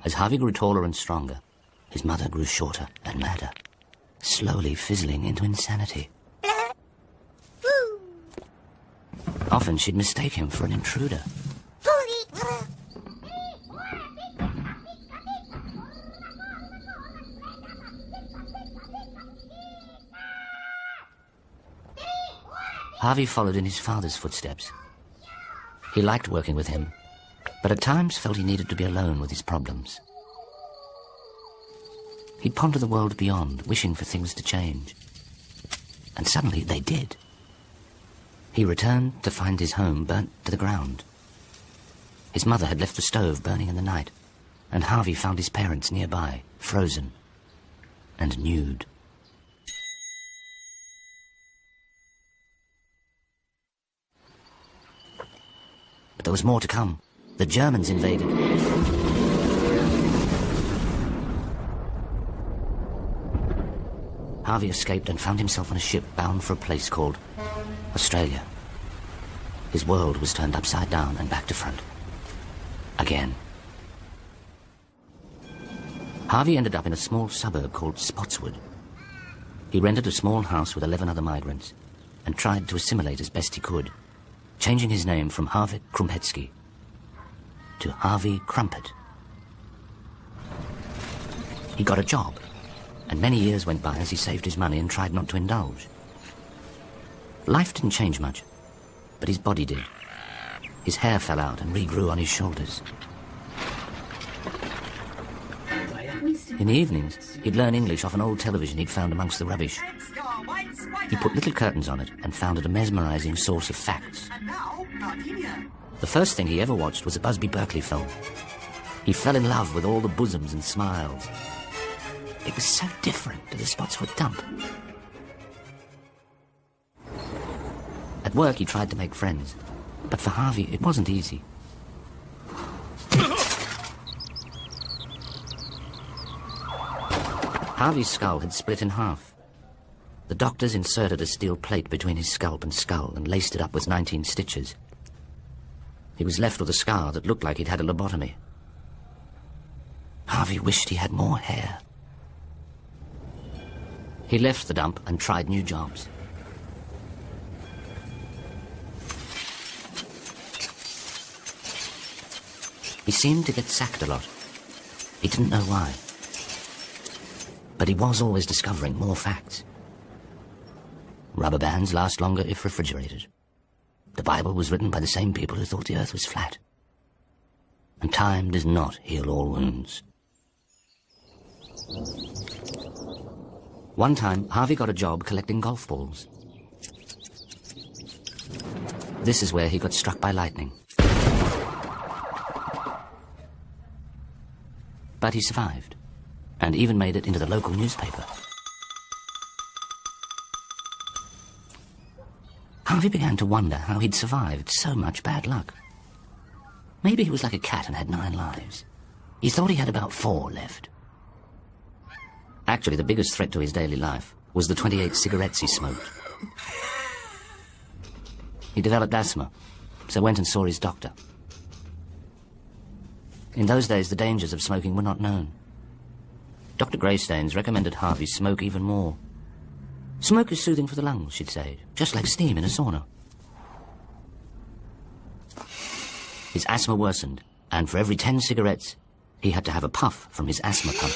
As Harvie grew taller and stronger, his mother grew shorter and madder, slowly fizzling into insanity. Often she'd mistake him for an intruder. Harvie followed in his father's footsteps. He liked working with him, but at times felt he needed to be alone with his problems. He'd ponder the world beyond, wishing for things to change. And suddenly they did. He returned to find his home burnt to the ground. His mother had left the stove burning in the night, and Harvie found his parents nearby, frozen and nude. But there was more to come. The Germans invaded. Harvie escaped and found himself on a ship bound for a place called Australia. His world was turned upside down and back to front. Again. Harvie ended up in a small suburb called Spotswood. He rented a small house with 11 other migrants and tried to assimilate as best he could, changing his name from Harvie+Krumpet to Harvie+Krumpet. He got a job, and many years went by as he saved his money and tried not to indulge. Life didn't change much, but his body did. His hair fell out and regrew on his shoulders. In the evenings, he'd learn English off an old television he'd found amongst the rubbish. He put little curtains on it and found it a mesmerizing source of facts. The first thing he ever watched was a Busby Berkeley film. He fell in love with all the bosoms and smiles. It was so different to the Spotswood dump. At work, he tried to make friends, but for Harvie, it wasn't easy. Harvie's skull had split in half. The doctors inserted a steel plate between his scalp and skull and laced it up with 19 stitches. He was left with a scar that looked like he'd had a lobotomy. Harvie wished he had more hair. He left the dump and tried new jobs. He seemed to get sacked a lot. He didn't know why. But he was always discovering more facts. Rubber bands last longer if refrigerated. The Bible was written by the same people who thought the earth was flat. And time does not heal all wounds. One time, Harvie got a job collecting golf balls. This is where he got struck by lightning. But he survived, and even made it into the local newspaper. Harvie began to wonder how he'd survived so much bad luck. Maybe he was like a cat and had 9 lives. He thought he had about 4 left. Actually, the biggest threat to his daily life was the 28 cigarettes he smoked. He developed asthma, so went and saw his doctor. In those days, the dangers of smoking were not known. Dr. Greystanes recommended Harvie smoke even more. Smoke is soothing for the lungs, she'd say, just like steam in a sauna. His asthma worsened, and for every 10 cigarettes, he had to have a puff from his asthma pump.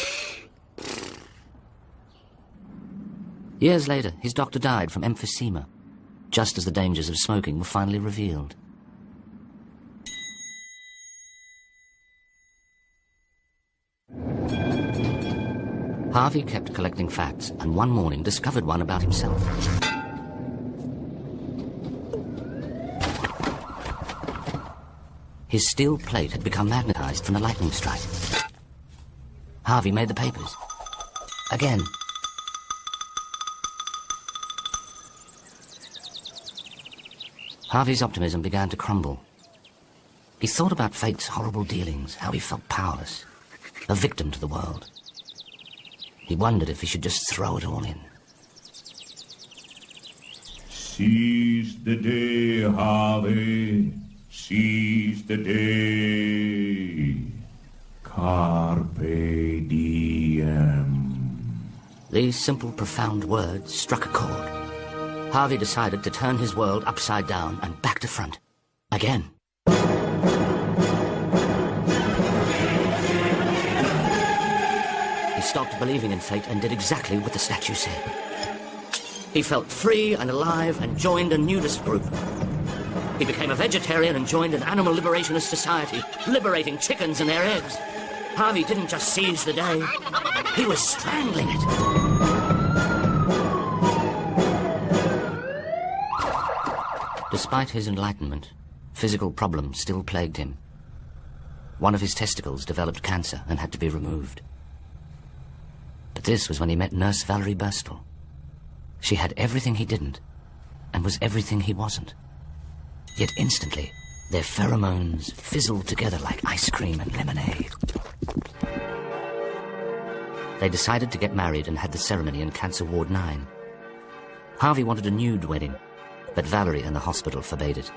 Years later, his doctor died from emphysema, just as the dangers of smoking were finally revealed. Harvie kept collecting facts, and one morning discovered one about himself. His steel plate had become magnetized from a lightning strike. Harvie made the papers. Again. Harvie's optimism began to crumble. He thought about fate's horrible dealings, how he felt powerless, a victim to the world. He wondered if he should just throw it all in. Seize the day, Harvie. Seize the day. Carpe diem. These simple, profound words struck a chord. Harvie decided to turn his world upside down and back to front. Again. He stopped believing in fate and did exactly what the statue said. He felt free and alive and joined a nudist group. He became a vegetarian and joined an animal liberationist society, liberating chickens and their eggs. Harvie didn't just seize the day, he was strangling it. Despite his enlightenment, physical problems still plagued him. One of his testicles developed cancer and had to be removed. But this was when he met nurse Valerie Burstle. She had everything he didn't, and was everything he wasn't. Yet instantly, their pheromones fizzled together like ice cream and lemonade. They decided to get married and had the ceremony in Cancer Ward 9. Harvie wanted a nude wedding, but Valerie and the hospital forbade it.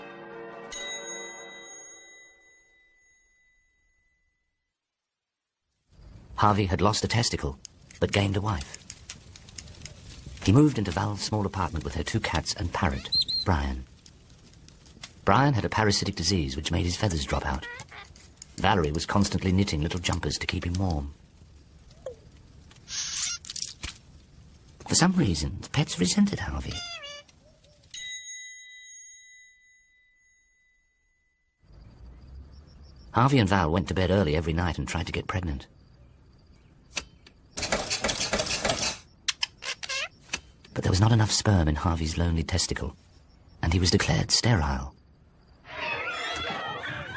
Harvie had lost a testicle, but gained a wife. He moved into Val's small apartment with her 2 cats and parrot, Brian. Brian had a parasitic disease which made his feathers drop out. Valerie was constantly knitting little jumpers to keep him warm. For some reason, the pets resented Harvie. Harvie and Val went to bed early every night and tried to get pregnant. But there was not enough sperm in Harvie's lonely testicle, and he was declared sterile.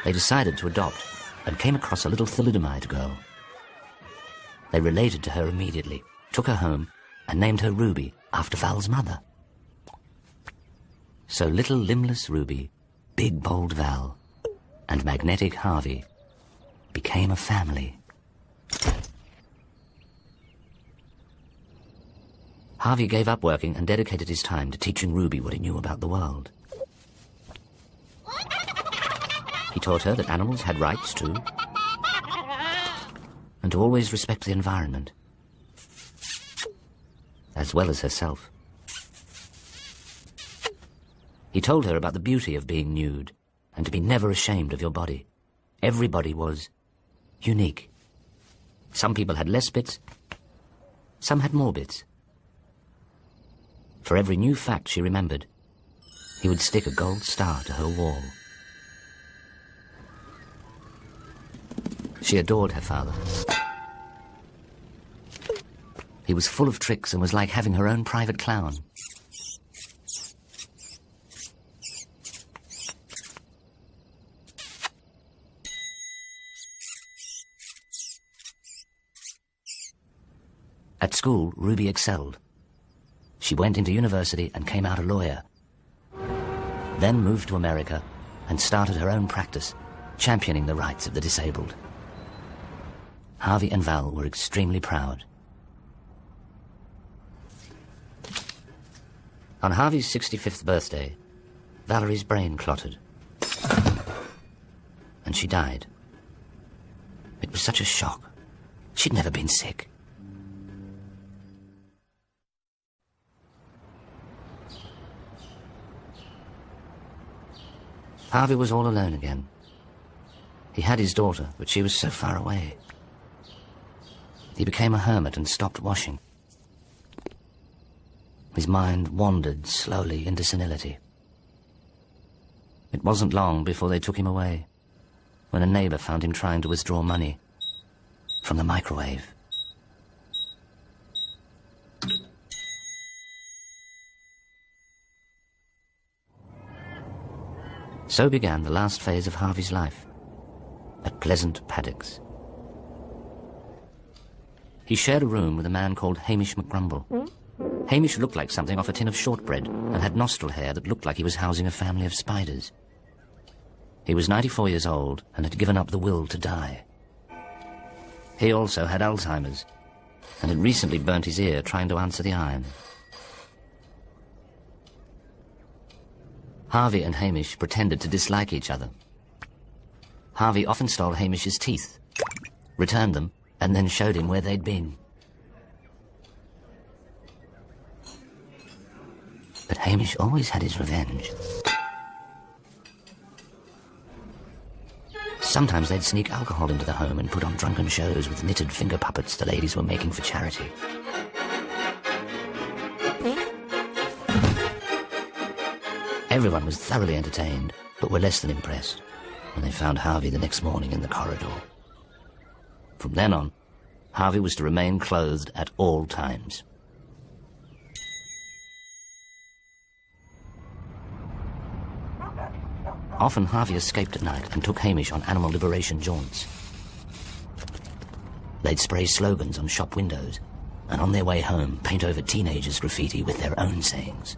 They decided to adopt and came across a little thalidomide girl. They related to her immediately, took her home, and named her Ruby after Val's mother. So little limbless Ruby, big bold Val, and magnetic Harvie became a family. Harvie gave up working and dedicated his time to teaching Ruby what he knew about the world. He taught her that animals had rights too, and to always respect the environment, as well as herself. He told her about the beauty of being nude, and to be never ashamed of your body. Every body was unique. Some people had less bits, some had more bits. For every new fact she remembered, he would stick a gold star to her wall. She adored her father. He was full of tricks and was like having her own private clown. At school, Ruby excelled. She went into university and came out a lawyer. Then moved to America and started her own practice, championing the rights of the disabled. Harvie and Val were extremely proud. On Harvie's 65th birthday, Valerie's brain clotted, and she died. It was such a shock. She'd never been sick. Harvie was all alone again. He had his daughter, but she was so far away. He became a hermit and stopped washing. His mind wandered slowly into senility. It wasn't long before they took him away, when a neighbor found him trying to withdraw money from the microwave. So began the last phase of Harvie's life, at Pleasant Paddocks. He shared a room with a man called Harvie+Krumpet. Hamish looked like something off a tin of shortbread and had nostril hair that looked like he was housing a family of spiders. He was 94 years old and had given up the will to die. He also had Alzheimer's and had recently burnt his ear trying to answer the iron. Harvie and Hamish pretended to dislike each other. Harvie often stole Hamish's teeth returned them, and then showed him where they'd been. But Hamish always had his revenge. Sometimes they'd sneak alcohol into the home and put on drunken shows with knitted finger puppets the ladies were making for charity. Everyone was thoroughly entertained, but were less than impressed when they found Harvie the next morning in the corridor. From then on, Harvie was to remain clothed at all times. Often Harvie escaped at night and took Hamish on animal liberation jaunts. They'd spray slogans on shop windows, and on their way home paint over teenagers' graffiti with their own sayings.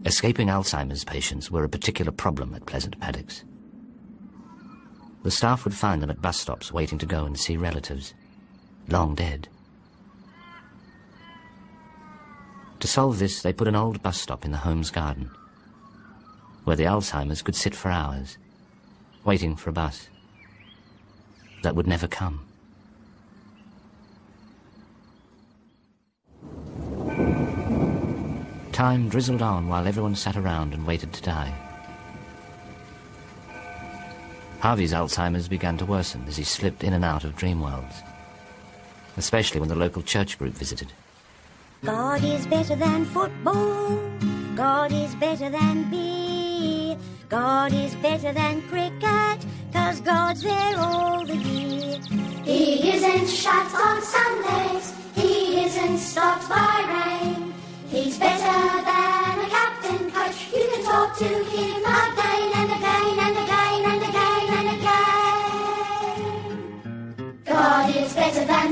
Escaping Alzheimer's patients were a particular problem at Pleasant Paddocks. The staff would find them at bus stops waiting to go and see relatives, long dead. To solve this, they put an old bus stop in the home's garden, where the Alzheimers could sit for hours, waiting for a bus that would never come. Time drizzled on while everyone sat around and waited to die. Harvie's Alzheimer's began to worsen as he slipped in and out of dream worlds, especially when the local church group visited. God is better than football. God is better than beer. God is better than cricket, 'cause God's there all the year. He isn't shut on Sundays. He isn't stopped by rain. He's better than a captain coach. You can talk to him again and again and again and again and again. God is better than